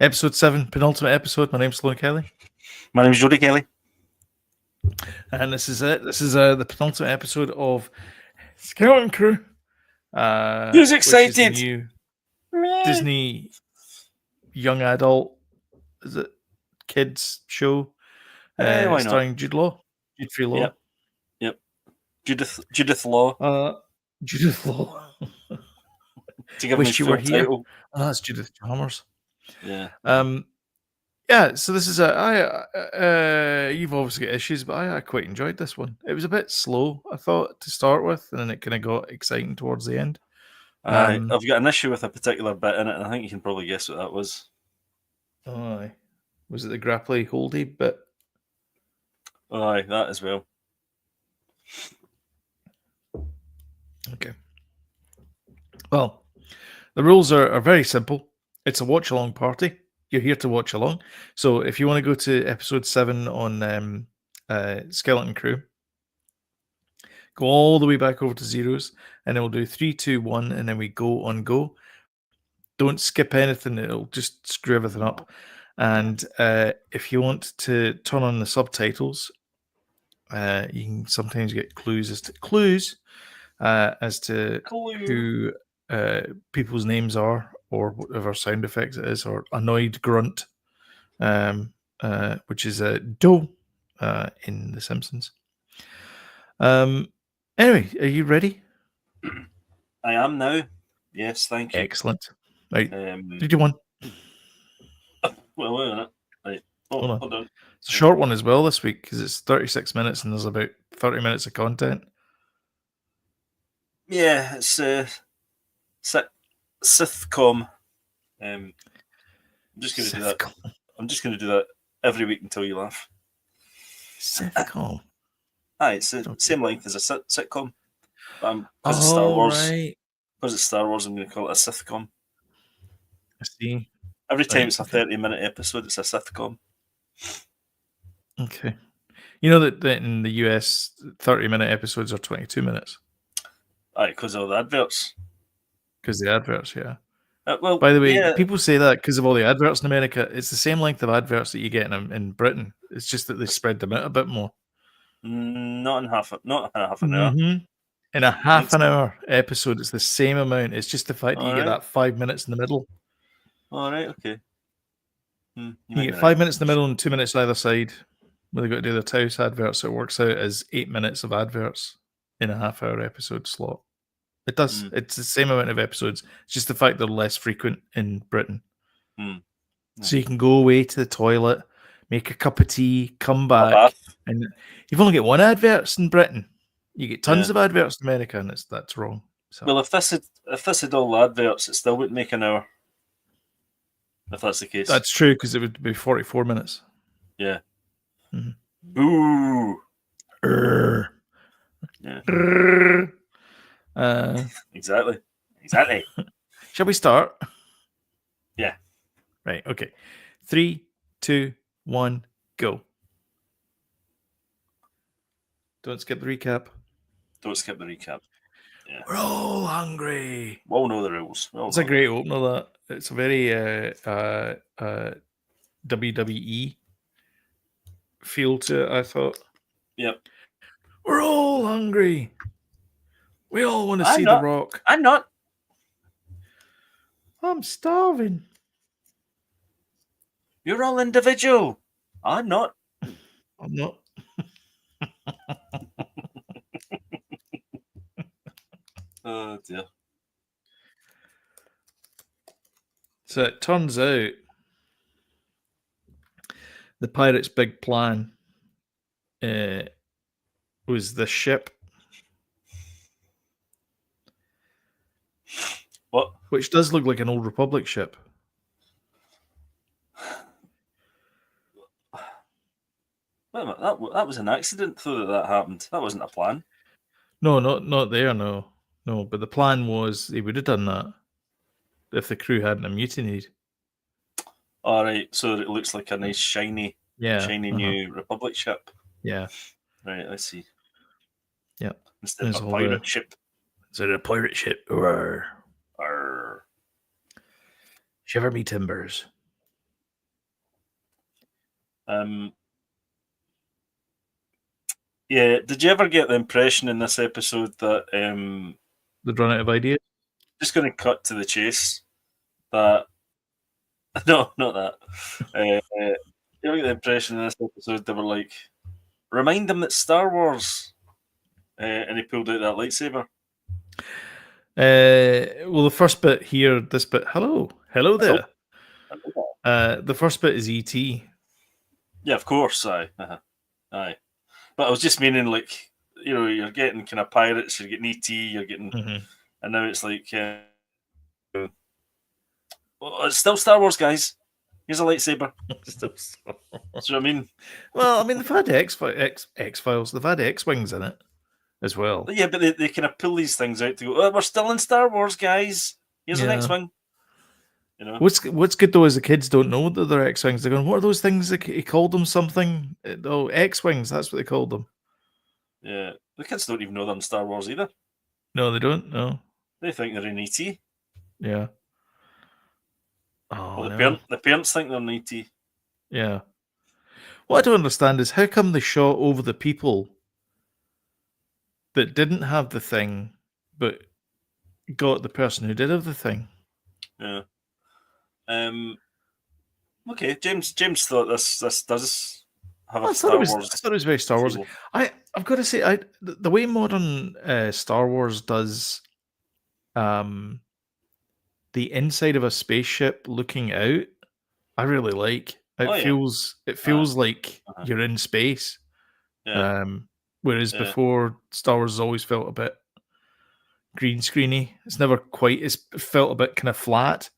Episode 7, penultimate episode. My name's Sloan Kelly. My name's Jody Kelly. And this is it. This is the penultimate episode of Skeleton Crew. Who's excited? Which is the new Disney young adult, is it, kids show starring Jude Law. Jude Law. Yep. Judith Law. Judith Law. To give Wish you were here. Title. Oh, that's Judith Chalmers. Yeah. Yeah, so this is you've obviously got issues, but I quite enjoyed this one. It was a bit slow, I thought, to start with, and then it kind of got exciting towards the end. I've got an issue with a particular bit in it, and I think you can probably guess what that was. Aye. Was it the grapply holdy bit? Aye, that as well. Okay. Well, the rules are very simple. It's a watch-along party. You're here to watch along. So if you want to go to episode 7 on Skeleton Crew, go all the way back over to zeros, and then we'll do 3, 2, 1, and then we go on go. Don't skip anything. It'll just screw everything up. And if you want to turn on the subtitles, you can sometimes get clues as to who people's names are, or whatever sound effects it is, or annoyed grunt, which is a do in The Simpsons. Anyway, are you ready? I am now. Yes, thank you. Excellent. Right. 3, 2, 1. Well, wait a minute. Right. Hold on. It's a short one as well this week because it's 36 minutes and there's about 30 minutes of content. Yeah, it's Sithcom. I'm just going to do that. I'm just going to do that every week until you laugh. Sithcom. Aye, it's the same length as a sitcom. Because it's Star Wars. Right. Because it's Star Wars, I'm going to call it a Sithcom. I see. Every time it's a 30-minute episode, it's a Sithcom. Okay. You know that in the US, 30-minute episodes are 22 minutes? Aye, because of the adverts. Because the adverts, yeah. Well, by the way, people say that because of all the adverts in America. It's the same length of adverts that you get in Britain. It's just that they spread them out a bit more. Not in half an hour. In a half an hour episode, it's the same amount. It's just the fact that you get that 5 minutes in the middle. All right, okay. You get 5 minutes in the middle and 2 minutes either side where they've got to do their Taos adverts. So it works out as 8 minutes of adverts in a half-hour episode slot. It does. It's the same amount of episodes. It's just the fact they're less frequent in Britain. So you can go away to the toilet, make a cup of tea, come back, and you've only got one adverts in Britain. You get tons of adverts in America, and that's wrong. So. Well, if this had all adverts, it still wouldn't make an hour. If that's the case. That's true, because it would be 44 minutes. Yeah. Ooh. Yeah. Exactly. Shall we start? Yeah. Right, okay. 3, 2, 1, go. Don't skip the recap. Yeah. We're all hungry. We'll know the rules. It's a great opener, that. It's a very WWE feel to it, I thought. Yep. We're all hungry. We all want to see The Rock. I'm not. I'm starving. You're all individual. I'm not. I'm not. Oh, dear. So it turns out the pirates' big plan was the ship. What? Which does look like an old Republic ship. Wait a minute, that was an accident, though, that happened. That wasn't a plan. No, not there, no. No, but the plan was they would have done that if the crew hadn't mutinied. All right, so it looks like a nice shiny new Republic ship. Yeah. Right, I see. Yeah. Instead of a pirate ship. Instead of a pirate ship. Arr. Shiver me timbers. Yeah, did you ever get the impression in this episode that they'd run out of ideas? Just going to cut to the chase. That no, not that. You get the impression in this episode they were like, remind them that Star Wars, and he pulled out that lightsaber. Well, the first bit here, this bit, hello there. The first bit is E.T. Yeah, of course, aye. But I was just meaning, like, you know, you're getting kind of pirates, you're getting E.T., you're getting, and now it's like, well, it's still Star Wars, guys. Here's a lightsaber. Do you know what I mean? Well, I mean, they've had X-Files, they've had X-Wings in it as well. Yeah, but they kind of pull these things out to go, we're still in Star Wars, guys. Here's an X-Wing. You know? What's good though is the kids don't know that they're X-Wings. They're going, what are those things? He called them something. Oh, X-Wings, that's what they called them. Yeah, the kids don't even know they're in Star Wars either. No, they don't. No, they think they're in ET. Yeah. Oh, well, no. The parents think they're in ET. Yeah. What I don't understand is how come they shot over the people that didn't have the thing, but got the person who did have the thing? Yeah. Okay, James thought this does have a Star Wars. I thought it was very Star Wars. I've got to say, the way modern Star Wars does the inside of a spaceship looking out, I really like. It feels like you're in space. Yeah. Whereas before, Star Wars has always felt a bit green screeny. It's never quite. It's felt a bit kind of flat.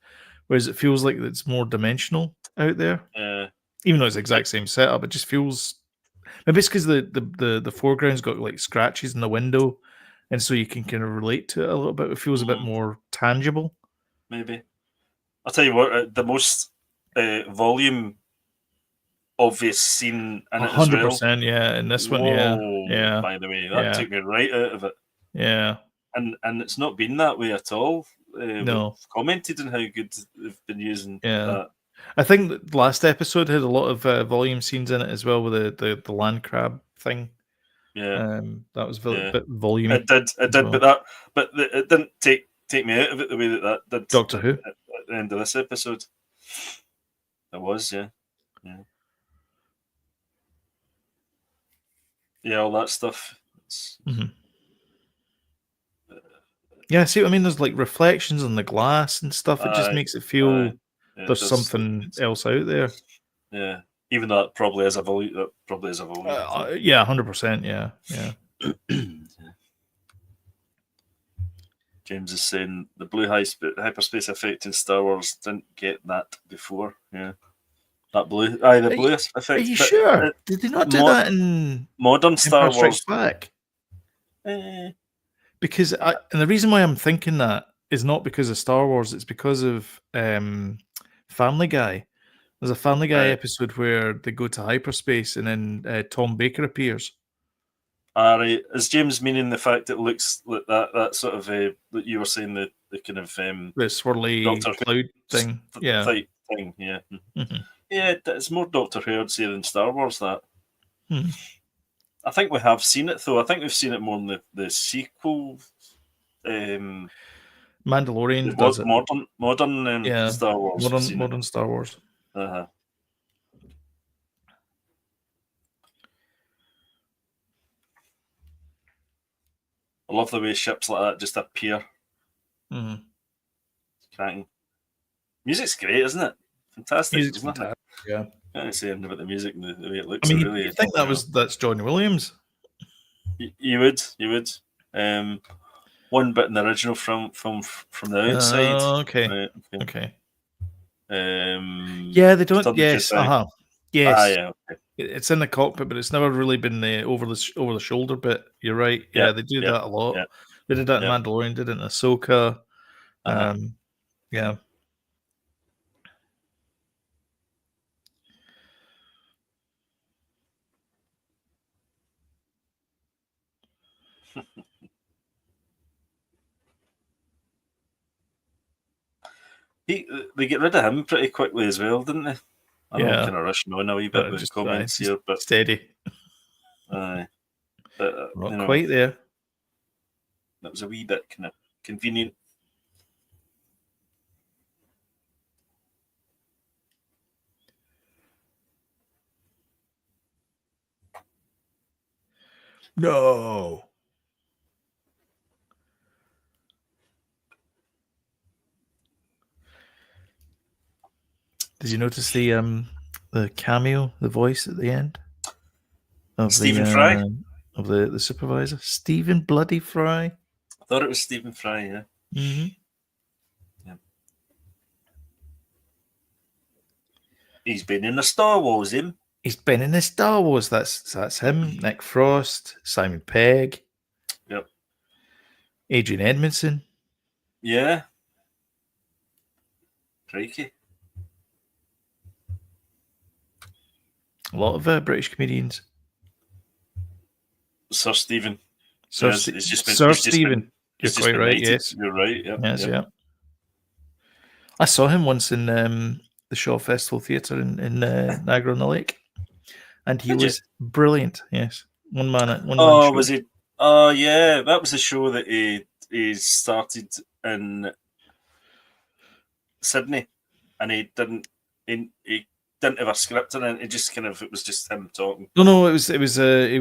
Whereas it feels like it's more dimensional out there. Even though it's the exact same setup, it just feels. Maybe it's because the foreground's got like scratches in the window, and so you can kind of relate to it a little bit. It feels a bit more tangible. Maybe. I'll tell you what. The most volume obvious scene in it as well. 100%, yeah. In this one, yeah. By the way, that took me right out of it. Yeah. And it's not been that way at all. No. We've commented on how good they've been using that. I think the last episode had a lot of volume scenes in it as well with the land crab thing. Yeah. That was a bit volume. It did, well. but it didn't take me out of it the way that did. Doctor Who at the end of this episode. It was, yeah. Yeah, all that stuff. Yeah, see what I mean? There's like reflections on the glass and stuff. It just makes it feel there's something else out there. Yeah, even though that probably is a volume. Yeah, 100%. Yeah. James is saying the blue hyperspace effect in Star Wars didn't get that before. Yeah, that blue, the blue effect. Are you sure? Did they not do that in modern Star Wars? Back? Because and the reason why I'm thinking that is not because of Star Wars. It's because of Family Guy. There's a Family Guy episode where they go to hyperspace and then Tom Baker appears. Right. Is James meaning the fact it looks like that sort of that you were saying the kind of the swirly cloud thing? Yeah. Thing, yeah. Yeah, it's more Doctor Who, I'd say, than Star Wars. That. I think we have seen it though. I think we've seen it more in the sequel. Mandalorian does it. Modern Star Wars. Modern Star Wars. I love the way ships like that just appear. Cracking. Music's great, isn't it? Fantastic. Music's fantastic. Yeah. I can't say anything about the music and the way it looks. I mean, you think that's John Williams? You would. One bit in the original from the outside. Okay. Okay. Yeah, they don't. Yes. Yes. Yeah. Okay. It's in the cockpit, but it's never really been the over the shoulder bit. You're right. Yeah, they do that a lot. Yeah. They did that in Mandalorian. Did it in Ahsoka. Yeah. They get rid of him pretty quickly as well, didn't they? I know I'm kind of rushing on a wee bit with just comments here, but steady. but Not quite there. That was a wee bit kind of convenient. No. Did you notice the cameo, the voice at the end of Stephen Fry? of the supervisor? Stephen Bloody Fry. I thought it was Stephen Fry, yeah. Mm-hmm. Yeah. He's been in the Star Wars, him. He's been in the Star Wars. That's him. Nick Frost, Simon Pegg. Yep. Adrian Edmondson. Yeah. Crikey. A lot of British comedians. Sir Stephen. Sir Stephen. You're quite right, yes. You're right, yeah. Yes, yeah. I saw him once in the Shaw Festival Theatre in Niagara-on-the-Lake. And he was brilliant, yes. One man show. Was he? Oh, yeah. That was a show that he started in Sydney. And he didn't have a script in it. It was just him talking. No, it was he was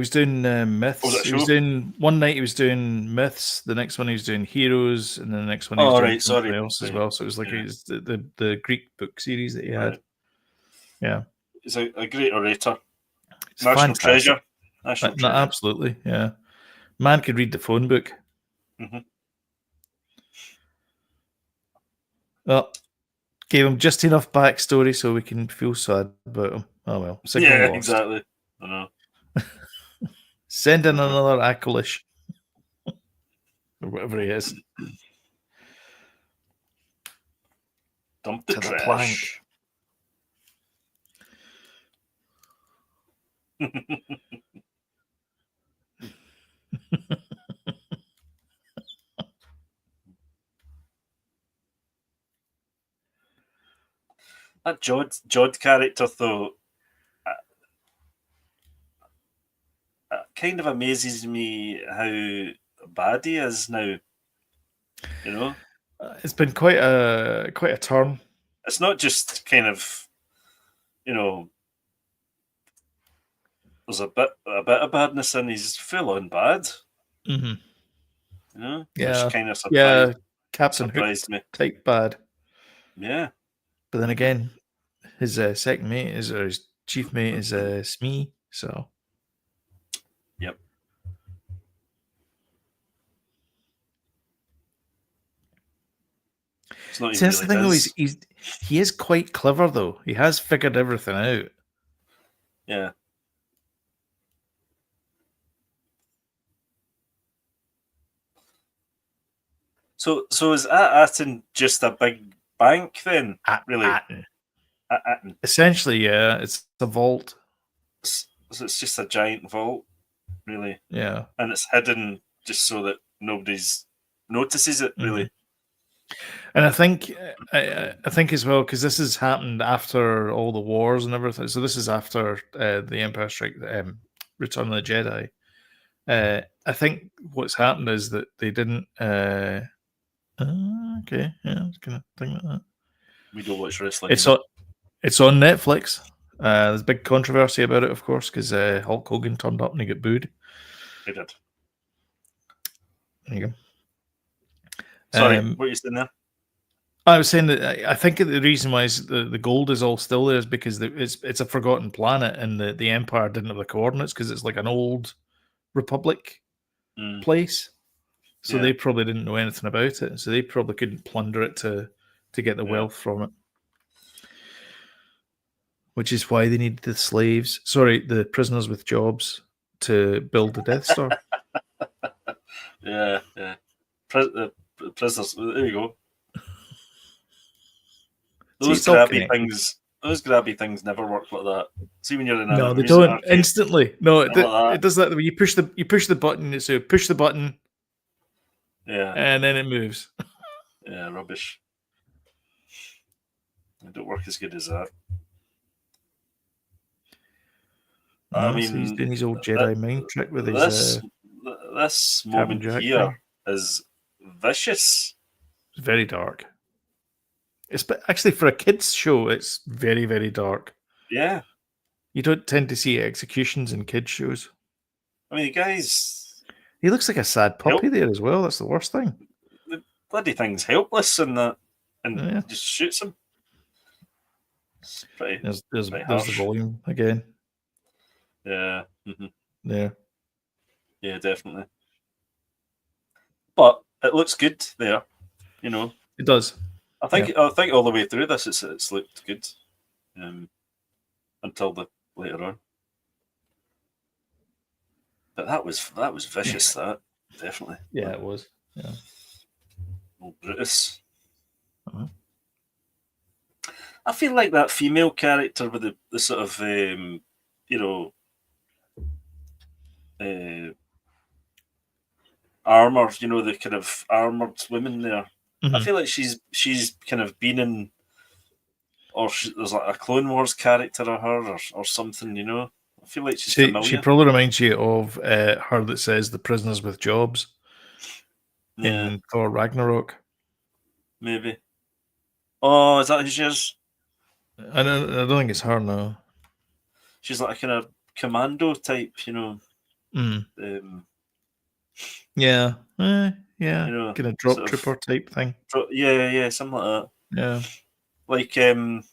doing myths. Was it a he was show? doing one night he was doing myths, the next one he was doing heroes, and then the next one he was doing something else as well. So it was like it was the Greek book series that he had. Yeah. He's a great orator. It's National fantastic. treasure. National treasure. Absolutely, yeah. Man could read the phone book. Mm-hmm. Well, gave him just enough backstory so we can feel sad about him. Oh well. Yeah, exactly. I know. Send in another Akolish. Or whatever he is. Dump the trash. That Jod character, though, kind of amazes me how bad he is now. You know, it's been quite a turn. It's not just kind of, there's a bit of badness in. He's full on bad. Mm-hmm. You know, yeah, which kind of Captain surprised me. Type bad. Yeah, but then again, his second mate his chief mate is Smee. So, yep. See, that's the thing, though. He is quite clever, though. He has figured everything out. Yeah. So is At Attin just a big bank then? Really? At Attin. Essentially, yeah. It's a vault. So it's just a giant vault, really. Yeah. And it's hidden just so that nobody's notices it, really. And I think as well, because this has happened after all the wars and everything. So this is after the Empire Strike, Return of the Jedi. I think what's happened is that they didn't. Okay, yeah, I was gonna think like that. We don't watch wrestling. It's on Netflix. There's a big controversy about it, of course, because Hulk Hogan turned up and he got booed. He did. There you go. Sorry, what are you saying there? I was saying that I think the reason why the gold is all still there is because it's a forgotten planet and the Empire didn't have the coordinates because it's like an old Republic place. So they probably didn't know anything about it. So they probably couldn't plunder it to get the wealth from it. Which is why they needed the prisoners with jobs to build the Death Star. Yeah. Prisoners, there you go. Those grabby things never work like that. See when you're in no, they don't arcade, instantly. No, it does that when you push the button. So push the button, and then it moves. Yeah, rubbish. They don't work as good as that. I So he's mean, doing his old Jedi mind trick with his this Captain moment Jack here thing. is vicious. It's very dark. It's actually for a kids show. It's very, very dark. Yeah, You don't tend to see executions in kids shows. I mean, the guy's He looks like a sad puppy there as well. That's the worst thing. the bloody thing's helpless in that, and Yeah. just shoots him. It's pretty There's the harsh. volume again. Yeah, mhm. Yeah. Yeah, definitely. But it looks good there. You know, It does. I think all the way through this, it's looked good, until the later on. But that was vicious. That definitely. Yeah, it was. Yeah. Old Brutus. Uh-huh. I feel like that female character with the sort of armor, the kind of armored women there. I feel like she's kind of been in, or there's like a Clone Wars character of her or something. I feel like she's familiar. She probably reminds you of her that says the prisoners with jobs in Thor Ragnarok. Maybe. Oh, is that who she is? I don't think it's her now. She's like a kind of commando type, Yeah. Yeah. Kind of drop sort of- trooper type thing. Yeah, something like that. Yeah. Like Thingy's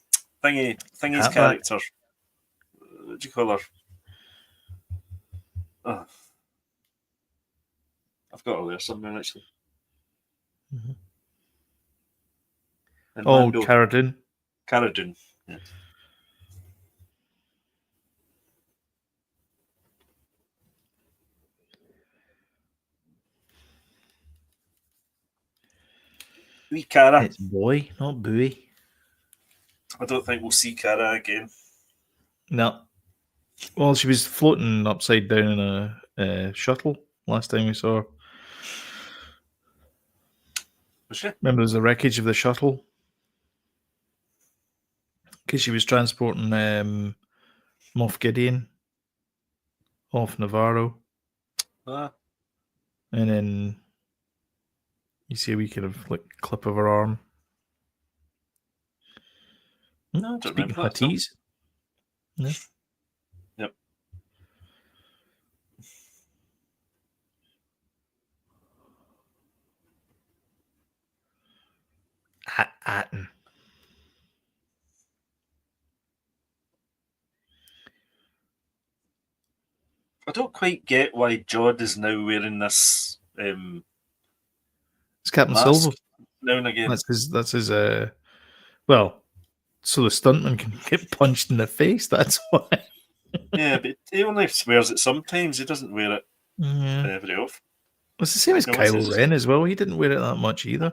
Hatback. character. What do you call her? Oh. I've got her there somewhere actually. Mhm. And Oh, Mando. Cara Dune. Cara Dune. Yeah. Wee Cara. It's boy, not Bowie. I don't think we'll see Cara again. No. Well, she was floating upside down in a shuttle last time we saw her. Was she? Remember, there's the wreckage of the shuttle? Because she was transporting Moff Gideon off Navarro. Ah. And then you see a wee kind of like clip of her arm. No, I don't Speaking remember that. Huttese. No. Yep. At Attin. I don't quite get why Jod is now wearing this It's Captain mask Silver. now and again. That's his well, so the stuntman can get punched in the face, that's why. Yeah, but he only wears it sometimes. He doesn't wear it very often. It's the same as No, what's Kylo his- Ren as well. He didn't wear it that much either.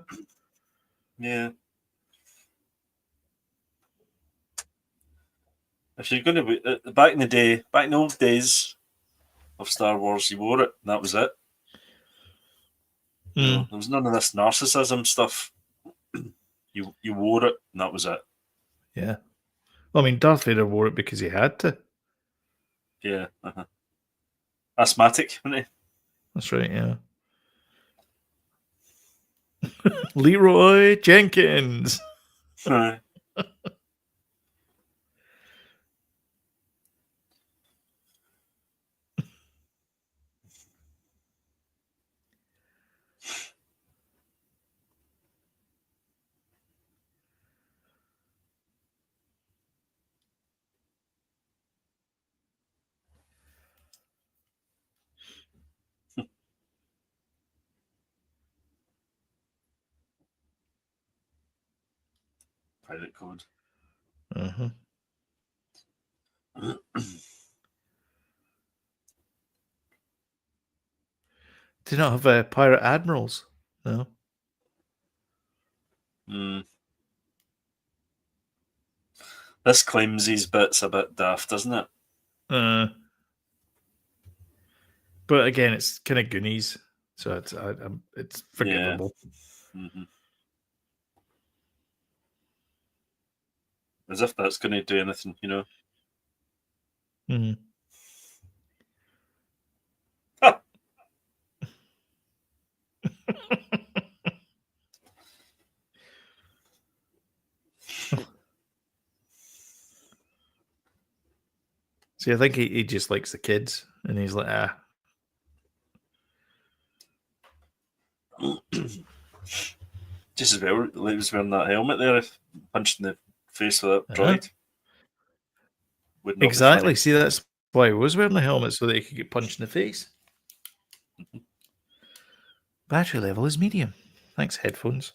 Yeah. If you're going to back in the old days of Star Wars, you wore it, and that was it. There was none of this narcissism stuff. You wore it, and that was it. Yeah. Well, I mean, Darth Vader wore it because he had to. Yeah. Asthmatic, wasn't he? That's right, yeah. Leroy Jenkins. Aye. Pirate code. Uh-huh. Do you not have pirate admirals? No. This Clemsy's bit's a bit daft, doesn't it? But again, it's kind of Goonies, so it's forgivable. Yeah. As if that's going to do anything, Mm-hmm. See, I think he just likes the kids, and he's like, Just as well, he was wearing that helmet there, punched in the face with that droid. Would not exactly. Be See, that's why he was wearing the helmet, so that he could get punched in the face. Battery level is medium. Thanks, headphones.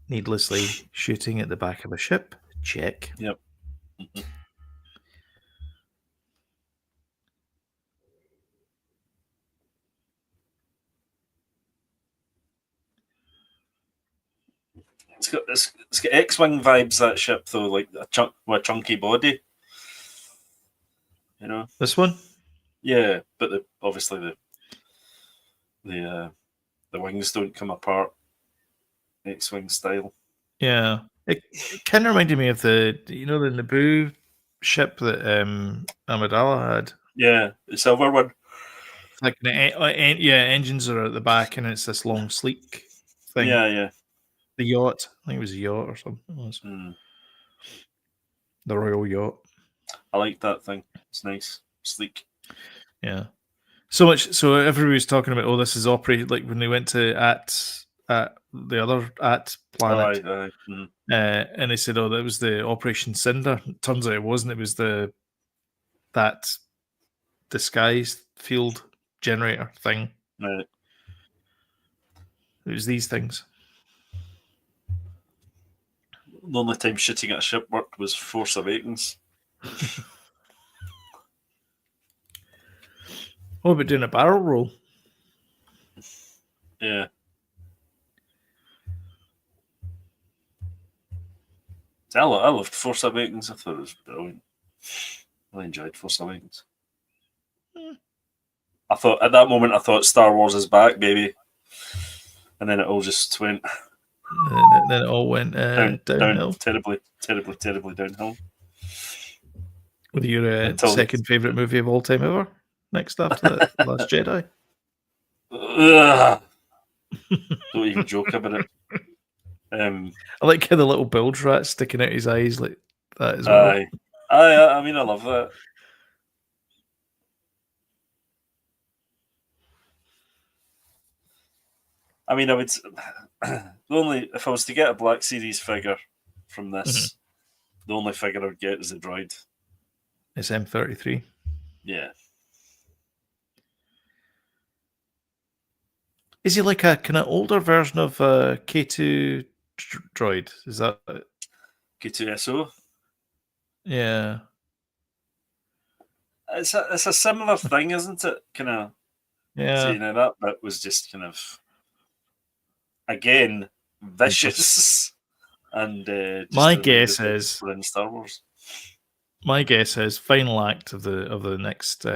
Needlessly shooting at the back of a ship. Check. Yep. It's got X-wing vibes, that ship, though, like a chunky body. You know, this one. Yeah, but obviously the wings don't come apart. X-wing style. Yeah, it kind of reminded me of the Naboo ship that Amidala had. Yeah, the silver one. Like engines are at the back, and it's this long, sleek thing. Yeah. The yacht. I think it was a yacht or something. It was. The Royal Yacht. I like that thing. It's nice, sleek. Yeah. So everybody was talking about, this is operated like when they went to at the other At planet. And they said, that was the Operation Cinder. It turns out it wasn't. It was that disguised field generator thing. Right. It was these things. The only time shooting at a ship worked was Force Awakens. What about doing a barrel roll? Yeah. I loved Force Awakens. I thought it was brilliant. I enjoyed Force Awakens. At that moment, I thought Star Wars is back, baby. And then it all just went... Then it all went downhill. Terribly downhill. With your second favourite movie of all time ever? Next after The Last Jedi? Don't even joke about it. I like how the little bilge rat sticking out his eyes like that as well. I mean, I love that. I mean, I would if I was to get a Black Series figure from this, the only figure I would get is a droid. SM-33. Yeah. Is he like a kind of older version of K2 droid? Is that K2SO? Yeah. It's a similar thing, isn't it? Kind of. Yeah. So, that bit was just kind of, again, vicious. And my guess is in Star Wars. My guess is final act of the next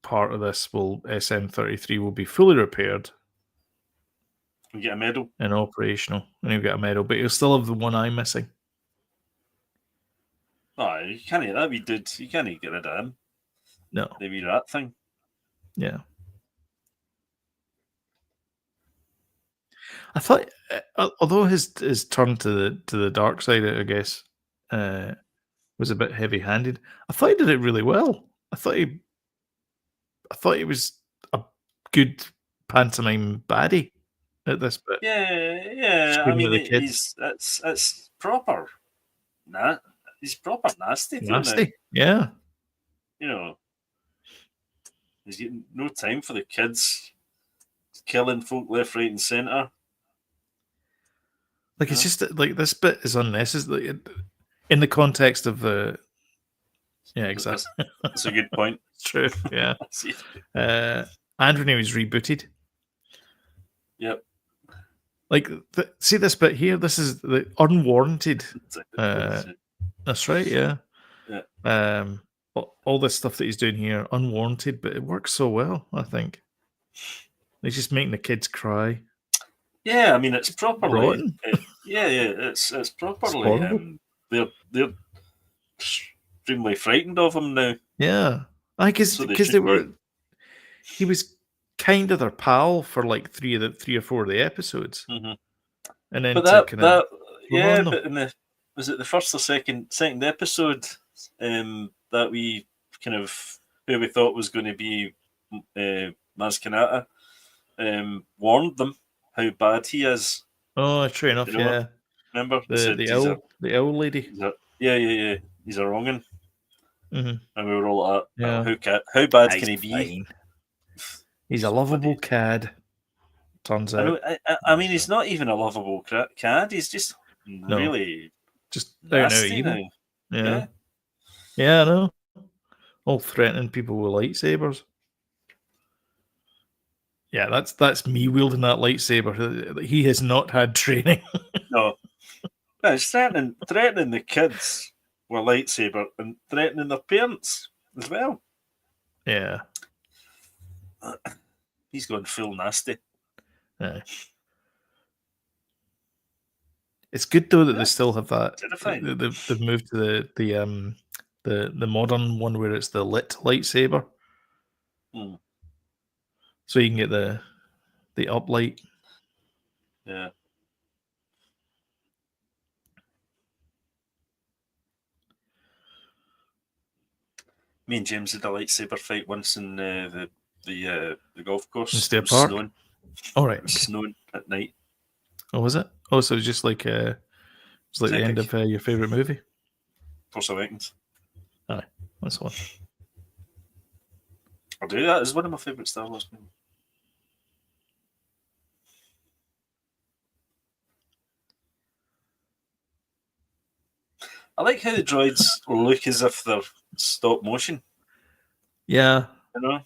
part of this SM-33 will be fully repaired. And get a medal. And operational. And he'll get a medal, but he'll still have the one eye missing. Oh, you can't that wee dude. You can't get rid of him. No. The wee rat thing. Yeah. I thought, although his turn to the dark side, I guess, was a bit heavy-handed, I thought he did it really well. I thought he was a good pantomime baddie at this bit. Yeah. I mean, it's proper. Nah, he's proper nasty. Nasty, yeah. He's getting no time for the kids. He's killing folk left, right, and centre. Like, it's just like this bit is unnecessary in the context of the. Yeah, exactly. That's a good point. It's true. Yeah. And when he was rebooted. Yep. Like, see this bit here. This is the unwarranted. That's right. Yeah. Yeah. All this stuff that he's doing here, unwarranted, but it works so well. I think he's just making the kids cry. Yeah, I mean, it's properly. It's properly. They're extremely frightened of him now. Yeah, because they were. He was kind of their pal for like three or four of the episodes, mm-hmm. And then but yeah, on, though? but was it the first or second episode that we kind of who we thought was going to be Maz Kanata warned them how bad he is. Oh, true enough. You know, Yeah, remember he said the owl lady. yeah, he's a wrong 'un. Mm-hmm. And we were all like, Yeah. how bad He's can he be? fine. He's a lovable cad. Turns out. I mean, he's not even a lovable cad. He's just really just nasty evil. now. Yeah. Yeah, I know. All threatening people with lightsabers. Yeah, that's me wielding that lightsaber. He has not had training. No, he's threatening the kids with a lightsaber and threatening their parents as well. Yeah. He's gone full nasty. Yeah. It's good though that they still have that. They've moved to the modern one where it's the lit lightsaber. So you can get the uplight. Yeah. Me and James did a lightsaber fight once in the golf course. Instead of park. Snowing. All right. It was snowing at night. Oh, was it? Oh, so it was just like it's like the end of your favorite movie. Force Awakens. Aye, that's one. I'll do that. It's one of my favorite Star Wars movies. I like how the droids look as if they're stop motion. Yeah. You know?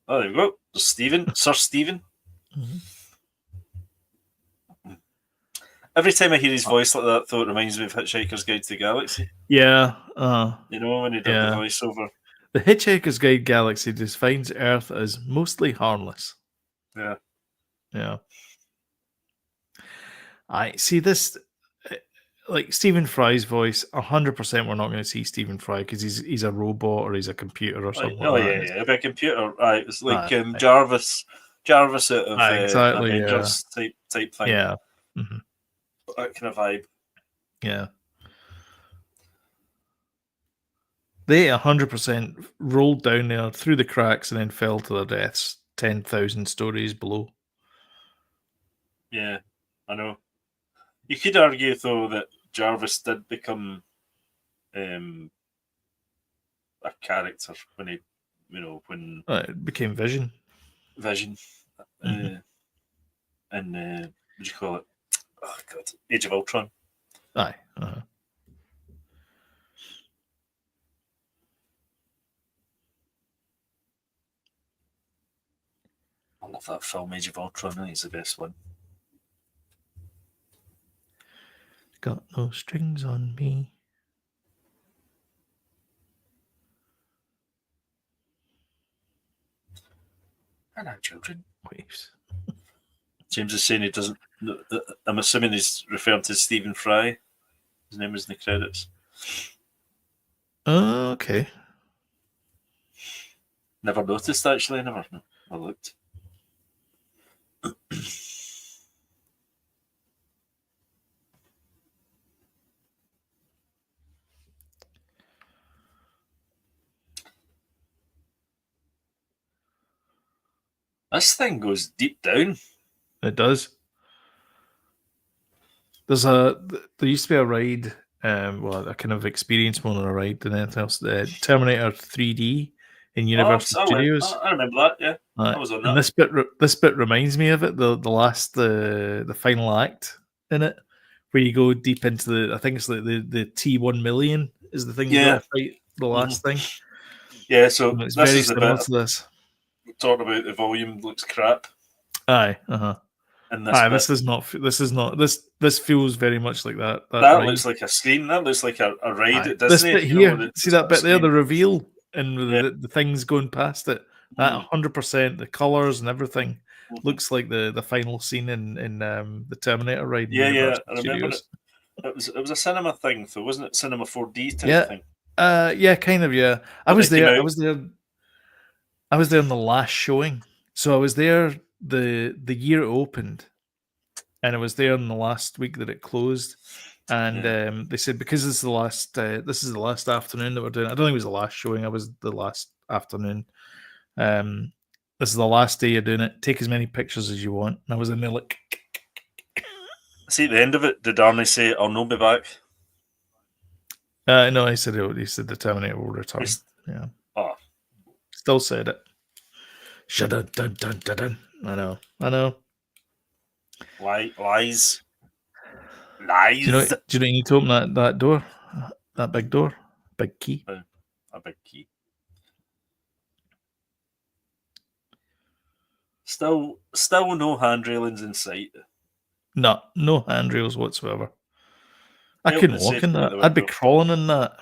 Oh, there we go. There's Stephen. Sir Stephen. Mm-hmm. Every time I hear his voice like that, though, it reminds me of Hitchhiker's Guide to the Galaxy. Yeah. You know, when he did the voiceover. The Hitchhiker's Guide Galaxy defines Earth as mostly harmless. Yeah. Yeah. I see this... Like Stephen Fry's voice, 100% we're not going to see Stephen Fry because he's a robot or he's a computer or something. Yeah, a computer. Right, it's like Jarvis out of Avengers type thing. Yeah, mm-hmm. That kind of vibe. Yeah, they 100% rolled down there through the cracks and then fell to their deaths 10,000 stories below. Yeah, I know. You could argue though that Jarvis did become a character when he, when it became Vision. Mm-hmm. And what do you call it? Oh God, Age of Ultron. Aye. Uh-huh. I love that film, Age of Ultron. I think it's the best one. Got no strings on me. Hello, children. Waves. James is saying he doesn't. I'm assuming he's referring to Stephen Fry. His name is in the credits. Okay. Never noticed, actually. Never looked. This thing goes deep down. It does. There used to be a ride, a kind of experience more than a ride than anything else. The Terminator 3D in Universal Studios. I remember that. Yeah, I was on that. And this bit reminds me of it. The final act in it, where you go deep into I think it's like the T1 million is the thing. Yeah, fight the last thing. Yeah, so and it's very similar to this. Talking about the volume looks crap. Aye, And this feels very much like that. That looks like a screen. That looks like a ride at Disney. This bit here, see that bit there, the reveal and the things going past it. That 100%, the colours and everything looks like the final scene in the Terminator ride. Yeah, I remember it. It was a cinema thing, though, wasn't it? Cinema 4D type thing. Yeah, kind of. Yeah, I was there. I was there in the last showing, so I was there the year it opened, and I was there in the last week that it closed. And they said because this is the last afternoon that we're doing. I don't think it was the last showing. I was the last afternoon. This is the last day you're doing it. Take as many pictures as you want. And I was in there like. See, at the end of it, did Arnie say, "I'll not be back"? No, he said the Terminator will return. Yeah. Oh. Still said it. Shut up, dun dun dun dun. I know. Lies. Do you know you need to open that door? That big door? Big key. A big key. Still no hand railings in sight. No handrails whatsoever. I couldn't walk in that. I'd be crawling in that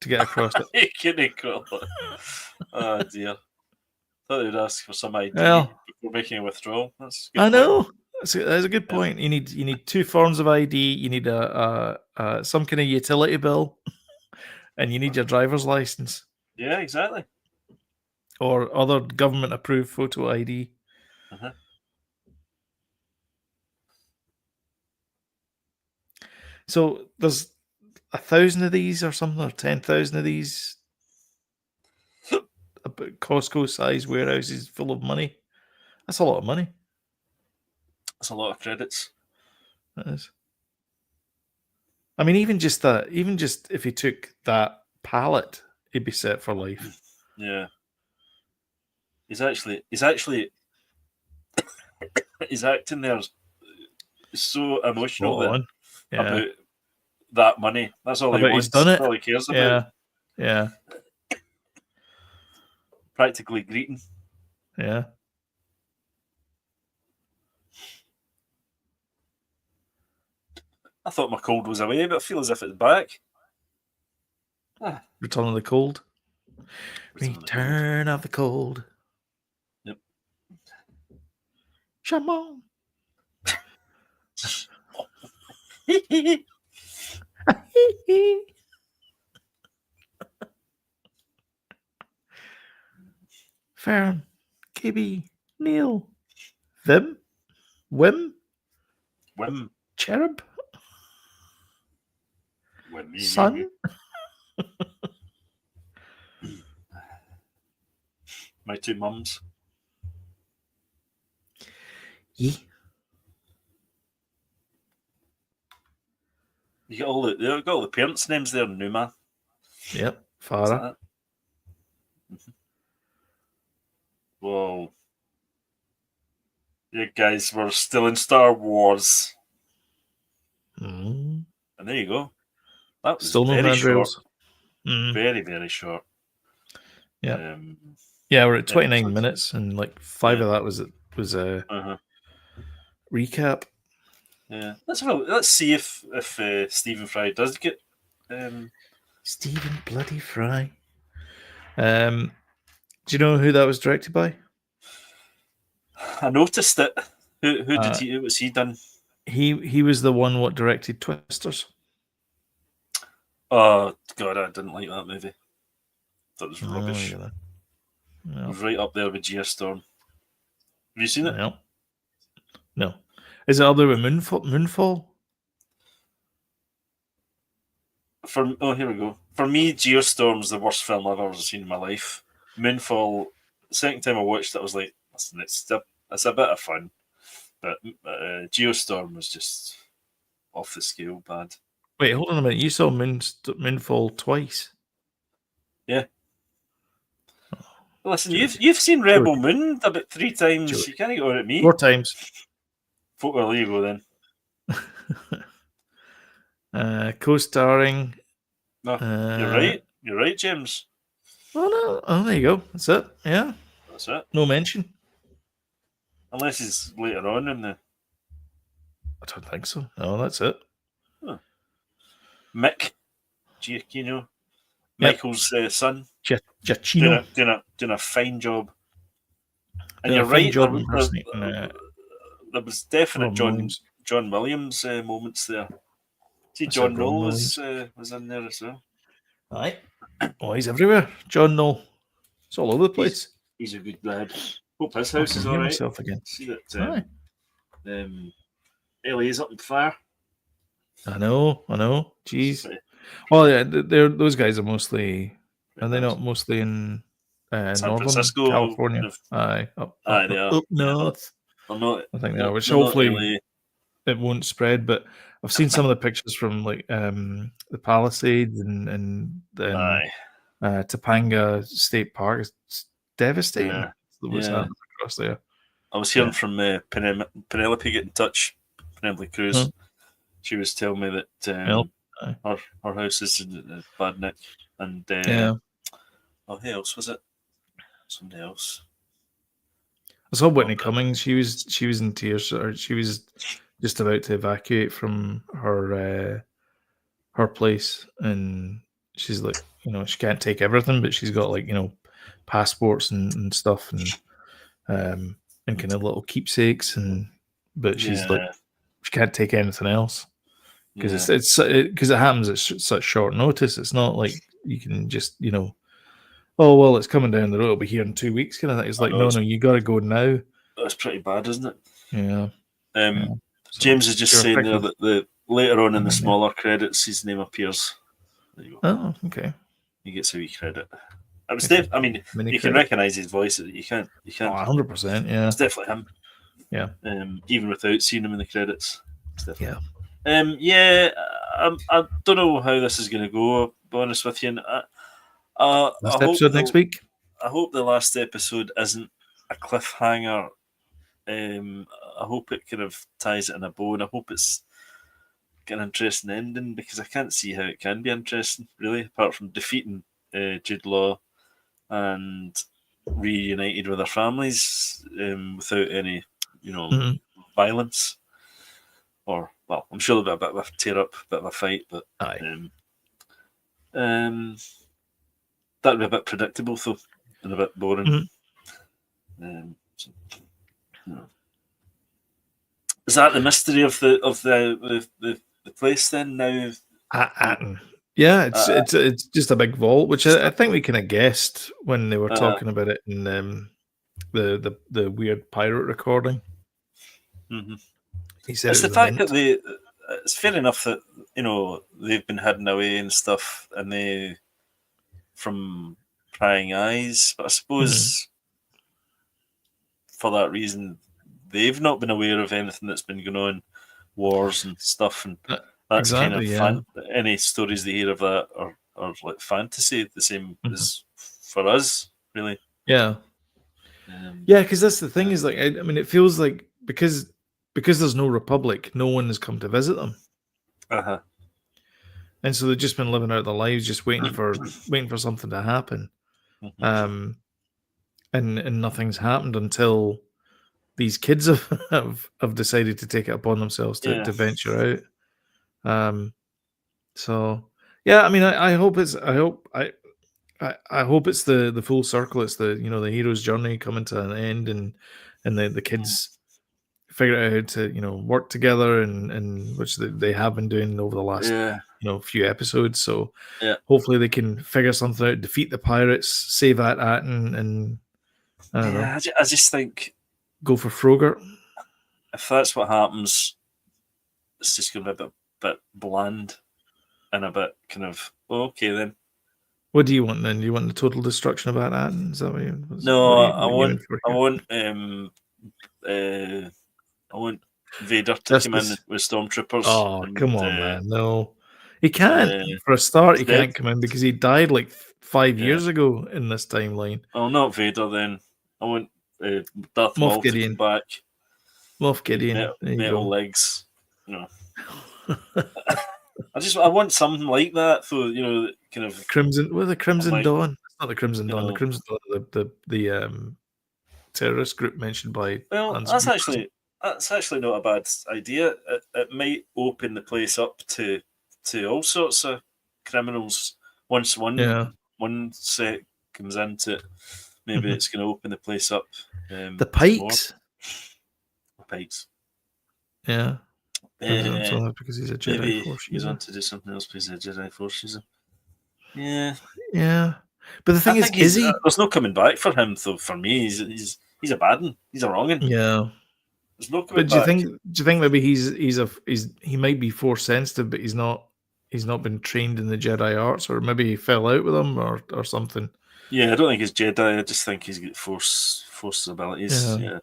to get across it. You couldn't crawl it. Oh dear. Thought they would ask for some ID before making a withdrawal. That's I know. That's a good point. You need two forms of ID. You need some kind of utility bill, and you need your driver's license. Yeah, exactly. Or other government approved photo ID. Uh-huh. So there's 1,000 of these or something, or 10,000 of these. Costco-sized warehouses full of money. That's a lot of money. That's a lot of credits. That is. I mean, even just if he took that pallet, he'd be set for life. Yeah. He's actually his acting there is so emotional about that money. That's all he wants. He's done it. That's all he cares about. Yeah. Practically greeting. Yeah. I thought my cold was away, but I feel as if it's back. Return of the cold. Return of the cold. Yep. Come on. Farron, KB, Neil, Vim, Wim, Cherub, Son. My two mums. Yeah. You got all the parents' names there, Numa. Yep, Farah. Whoa. You guys were still in Star Wars. Mm. And there you go. That was still no very short. Very, very short. Yeah. We're at 29 minutes, and like 5 of that was a recap. Yeah. Let's see if Stephen Fry does get Stephen bloody Fry. Do you know who that was directed by? I noticed it. Who was he done? He was the one what directed Twisters. Oh God, I didn't like that movie. That was rubbish. No. It was right up there with Geostorm. Have you seen it? No. Is it up there with Moonfall? Here we go. For me, Geostorm's the worst film I've ever seen in my life. Moonfall, the second time I watched it, I was like, listen, it's a bit of fun. But Geostorm was just off the scale bad. Wait, hold on a minute. You saw Moonfall twice? Yeah. Listen, you've seen Rebel Moon about 3 times. You can't go at me. 4 times. Well, there you go then. Co-starring. No, you're right. You're right, James. Oh no! Oh, there you go. That's it. Yeah. That's it. No mention. Unless he's later on in the. I don't think so. No, that's it. Huh. Mick Giacchino, Michael's son. Giacchino doing a fine job. And doing you're right. There was definite John Williams moments there. See, John Knoll was in there as well. Aye. Oh, he's everywhere. John Knoll. It's all over the place. He's a good lad. Hope his house is all right. Again. See that. LA's up in fire. I know. Jeez. Well, yeah, those guys are mostly. Are they not mostly in San Northern Francisco, California? Aye, aye, they are. up north. They're not. I think they are. Which They're not hopefully LA. it won't spread. But I've seen some of the pictures from like the Palisades and Aye. Topanga State Park. It's devastating. Yeah. What's happening across there? I was hearing from Penelope get in touch. Penelope Cruz. She was telling me that her house is in bad nick, and oh, who else was it? Somebody else. I saw Whitney Cummings. She was in tears, or she was just about to evacuate from her place, and she's like, she can't take everything, but she's got like passports and stuff, and kind of little keepsakes, but she's like, she can't take anything else because it happens at such short notice. It's not like you can just oh well, it's coming down the road. It'll be here in 2 weeks, kind of thing. It's like no, you got to go now. That's pretty bad, isn't it? Yeah. So James is just saying there that later on in the smaller credits, his name appears. There you go. Oh, okay. He gets a wee credit. I mean, you can recognise his voice. You can't. 100%. Yeah. It's definitely him. Yeah. Even without seeing him in the credits. Yeah. I don't know how this is going to go. To be honest with you. Last episode next week. I hope the last episode isn't a cliffhanger. I hope it kind of ties it in a bow, and I hope it's got an interesting ending, because I can't see how it can be interesting, really, apart from defeating Jude Law and reunited with their families without any, violence. Or, well, I'm sure there'll be a bit of a tear up, a bit of a fight, but that'd be a bit predictable, though, and a bit boring. Is that the mystery of the place then now? At Attin. Yeah, it's just a big vault, which I think we kind of guessed when they were talking about it in the weird pirate recording. Mm-hmm. He said it's the fact that it's fair enough that they've been hidden away and stuff, and they from prying eyes, but I suppose for that reason they've not been aware of anything that's been going on, wars and stuff, and that's exactly, kind of any stories they hear of that are like fantasy, the same as for us, really. Yeah. Because that's the thing is, like, I mean, it feels like because there's no Republic, no one has come to visit them. And so they've just been living out their lives, just waiting for something to happen. And nothing's happened until these kids have decided to take it upon themselves to venture out. So yeah, I mean, I hope it's the full circle. It's the the hero's journey coming to an end, and the kids figure out how to work together, and which they have been doing over the last few episodes. So hopefully they can figure something out, defeat the pirates, save At Attin, and I don't know. I just think go for Frogurt. If that's what happens, it's just going to be a bit bland and a bit kind of okay then. What do you want then? Do you want the total destruction of At Attin? Is that what you? I want Vader to come in with stormtroopers. Oh, come on, man! No, he can't. For a start, he can't come in because he died like 5 years ago in this timeline. Oh, not Vader then. I want Darth Maul to come back. Moff Gideon, metal legs. I want something like that. So kind of Crimson. Well, the Crimson Dawn. It's not the Crimson Dawn. The Crimson Dawn, the terrorist group mentioned by. Well, that's actually not a bad idea. It might open the place up to all sorts of criminals. Once one set comes into it, maybe it's going to open the place up. The Pikes. The Pikes. Yeah. Because he's a Jedi maybe Force he's on to do something else because he's a Jedi Force user. Yeah. But the thing is he? There's no coming back for him. Though for me, he's a bad one. He's a wrong one. Yeah. There's no But coming do you back. think maybe he might be force sensitive, but he's not been trained in the Jedi arts, or maybe he fell out with them or something. Yeah, I don't think he's Jedi. I just think he's got force abilities. Yeah.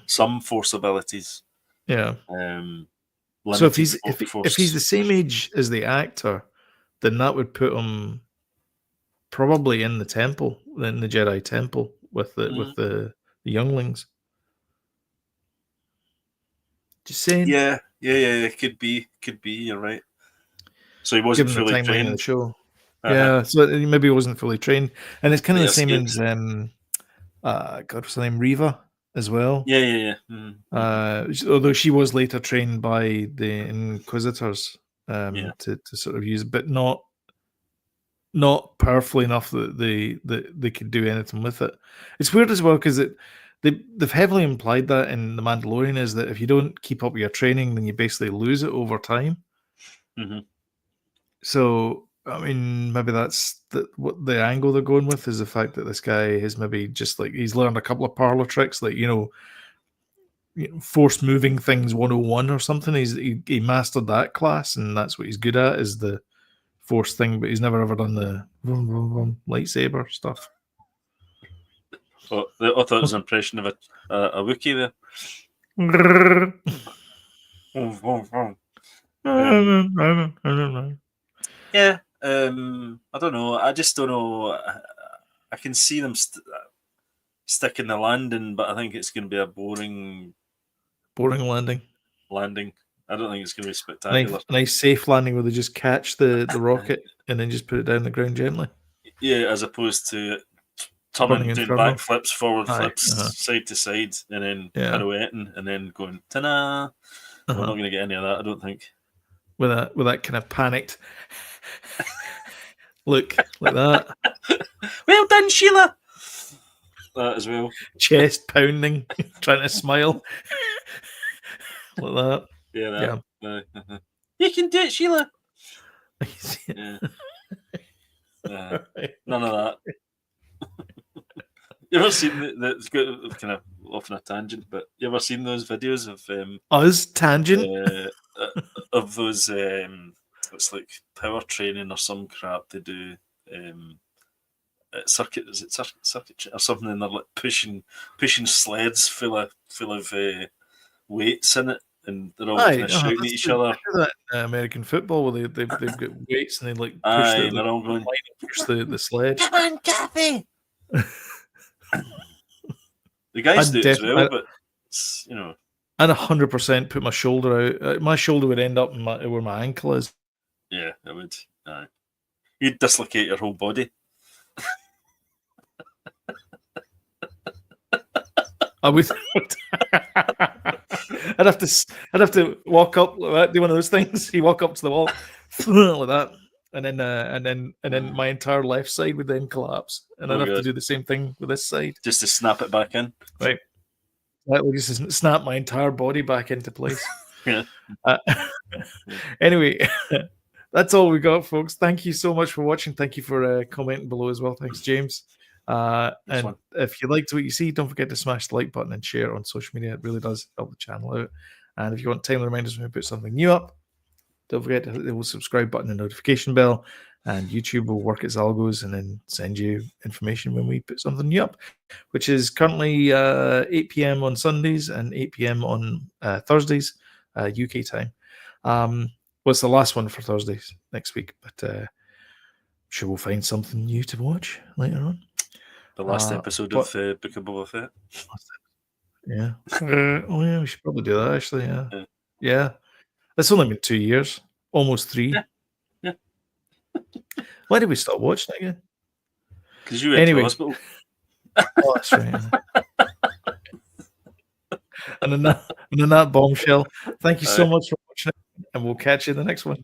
Some force abilities. Yeah. So if Limited he's the same age as the actor, then that would put him probably in the temple, in the Jedi temple with the younglings. Just saying. Yeah. Could be. You're right. So he wasn't Given the fully timeline trained. of the show. Yeah, so maybe he wasn't fully trained, and it's kind of the same escapes. as God, what's her name, Reva, as well. Yeah. Although she was later trained by the Inquisitors to sort of use it, but not powerfully enough that they could do anything with it. It's weird as well because they've heavily implied that in The Mandalorian is that if you don't keep up with your training, then you basically lose it over time. Mm-hmm. So, I mean, maybe that's what the angle they're going with is the fact that this guy is maybe just like he's learned a couple of parlor tricks, like force moving things 101 or something. He mastered that class, and that's what he's good at is the force thing. But he's never ever done the vroom, vroom, vroom, lightsaber stuff. Well, I thought it was an impression of a Wookiee there. Yeah, I don't know. I just don't know. I can see them sticking the landing, but I think it's going to be a boring landing. I don't think it's going to be spectacular. Nice safe landing where they just catch the rocket and then just put it down the ground gently. Yeah, as opposed to turning, doing backflips, forward flips, side to side, and then pirouetting, and then going ta-da. We're not going to get any of that, I don't think. With that kind of panicked look like that. Well done, Sheila. That as well. Chest pounding, trying to smile like that. Yeah. You can do it, Sheila. None of that. You ever seen it's got kind of off on a tangent, but you ever seen those videos of us tangent of those it's like power training or some crap they do circuit or something, and they're like pushing sleds full of weights in it, and they're all kind of shouting at each other. That American football where they've got weights and they like push and they're all going push the sled. Come on, Kathy. The guys do it as well, but I'd 100% put my shoulder out. My shoulder would end up where my ankle is. Yeah, it would. You'd dislocate your whole body. I would. I'd have to walk up like that, do one of those things. You walk up to the wall like that, and then my entire left side would then collapse, and I'd have to do the same thing with this side, just to snap it back in. Right. That would just snap my entire body back into place. Yeah. Anyway, that's all we got, folks. Thank you so much for watching. Thank you for commenting below as well. Thanks, James. And if you liked what you see, don't forget to smash the like button and share on social media. It really does help the channel out. And if you want timely reminders when we put something new up, don't forget to hit the subscribe button and notification bell. And YouTube will work its algos and then send you information when we put something new up, which is currently 8 p.m. on Sundays and 8 p.m. on Thursdays, UK time. It's the last one for Thursdays next week, but I'm sure we'll find something new to watch later on. The last episode of Book of Boba Fett. Yeah. We should probably do that, actually. Yeah. That's only been 2 years. Almost 3. Yeah. Why did we stop watching it again? Because you went to the hospital. Oh, that's right. And on that bombshell, thank you so much for watching it, and we'll catch you in the next one.